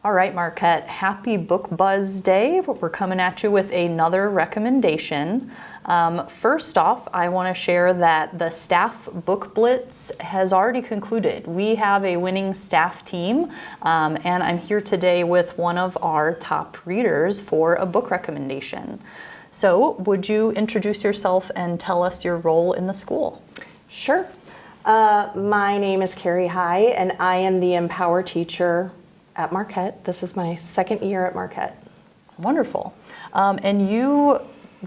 All right, Marquette, happy Book Buzz Day. We're coming at you with another recommendation. First off, I want to share that the staff book blitz has already concluded. We have a winning staff team, and I'm here today with one of our top readers for a book recommendation. So would you introduce yourself and tell us your role in the school? Sure. My name is Kari Hei, and I am the Empower teacher at Marquette. This is my second year at Marquette. Wonderful. And you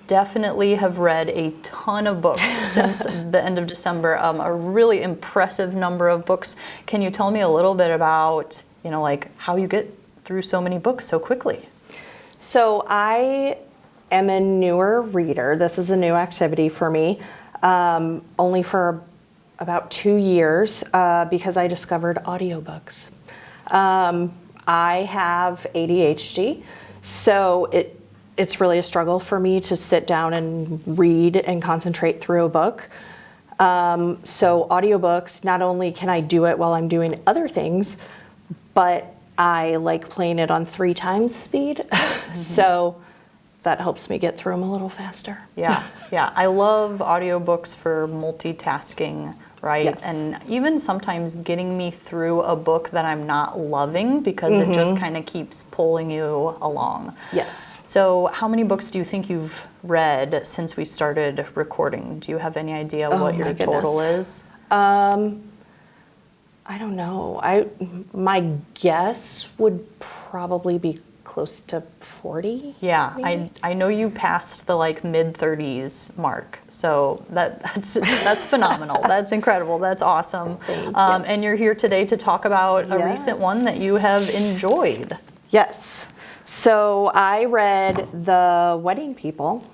definitely have read a ton of books since the end of December, a really impressive number of books. Can you tell me a little bit about, like how you get through so many books so quickly? So I am a newer reader. This is a new activity for me, only for about 2 years because I discovered audiobooks. I have ADHD, so it's really a struggle for me to sit down and read and concentrate through a book. So audiobooks, not only can I do it while I'm doing other things, but I like playing it on 3 times speed. So that helps me get through them a little faster. Yeah. I love audiobooks for multitasking, right? Yes. And even sometimes getting me through a book that I'm not loving because it just kind of keeps pulling you along. Yes. So how many books do you think you've read since we started recording? Do you have any idea what your total is? I don't know. My guess would probably be close to 40. Yeah, maybe? I know you passed the mid-30s mark, so that's phenomenal. That's incredible. That's awesome. Thank you. And you're here today to talk about a recent one that you have enjoyed. Yes. So I read The Wedding People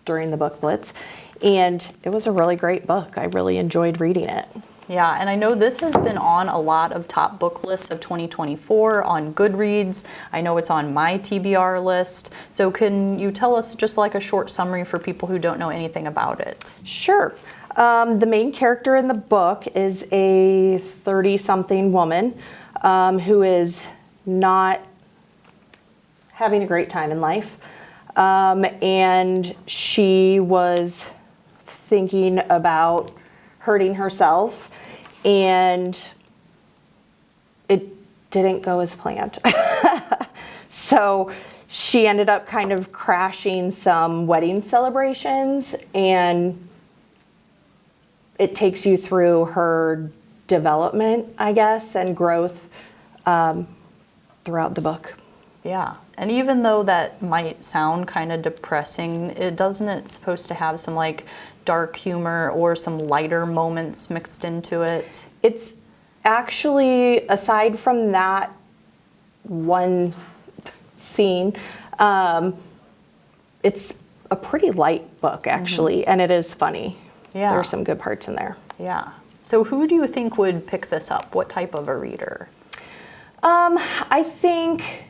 during the book blitz, and it was a really great book. I really enjoyed reading it. Yeah, and I know this has been on a lot of top book lists of 2024 on Goodreads. I know it's on my TBR list. So can you tell us just like a short summary for people who don't know anything about it? Sure. The main character in the book is a 30-something woman who is not having a great time in life. And she was thinking about hurting herself, and it didn't go as planned. So she ended up kind of crashing some wedding celebrations, and it takes you through her development, I guess, and growth throughout the book. Yeah, and even though that might sound kind of depressing, isn't it supposed to have some dark humor or some lighter moments mixed into it? It's actually, aside from that one scene, it's a pretty light book actually, and it is funny. Yeah. There are some good parts in there. Yeah. So who do you think would pick this up? What type of a reader? I think,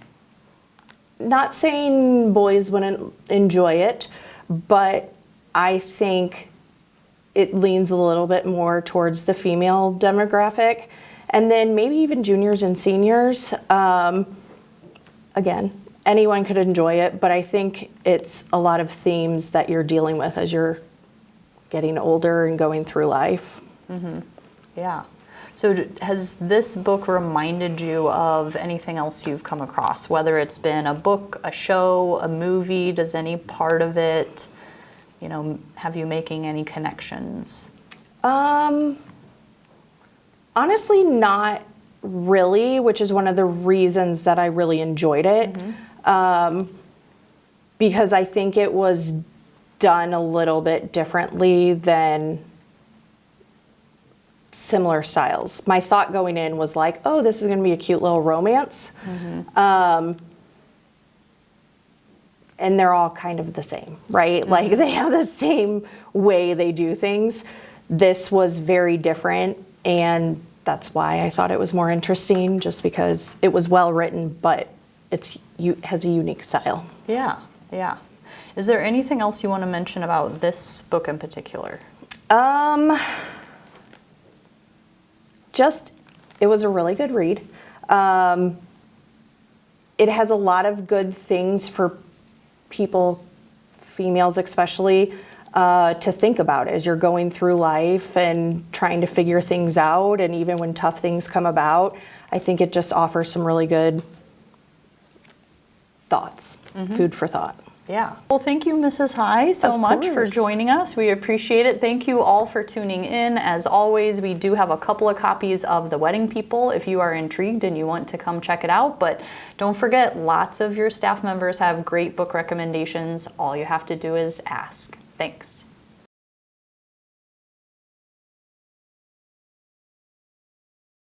not saying boys wouldn't enjoy it, but I think it leans a little bit more towards the female demographic, and then maybe even juniors and seniors. Again, anyone could enjoy it, but I think it's a lot of themes that you're dealing with as you're getting older and going through life. Mm-hmm. Yeah. So has this book reminded you of anything else you've come across, whether it's been a book, a show, a movie? Does any part of it, have you making any connections? Honestly, not really, which is one of the reasons that I really enjoyed it. Because I think it was done a little bit differently than similar styles. My thought going in was like, oh, this is going to be a cute little romance. And they're all kind of the same, right? Like they have the same way they do things. This was very different, and that's why I thought it was more interesting, just because it was well written, but has a unique style. Yeah. Is there anything else you want to mention about this book in particular? Just, it was a really good read. It has a lot of good things for people, females especially, to think about as you're going through life and trying to figure things out. And even when tough things come about, I think it just offers some really good thoughts, food for thought. Yeah. Well, thank you, Mrs. Hei, so much for joining us. We appreciate it. Thank you all for tuning in. As always, we do have a couple of copies of The Wedding People if you are intrigued and you want to come check it out. But don't forget, lots of your staff members have great book recommendations. All you have to do is ask. Thanks.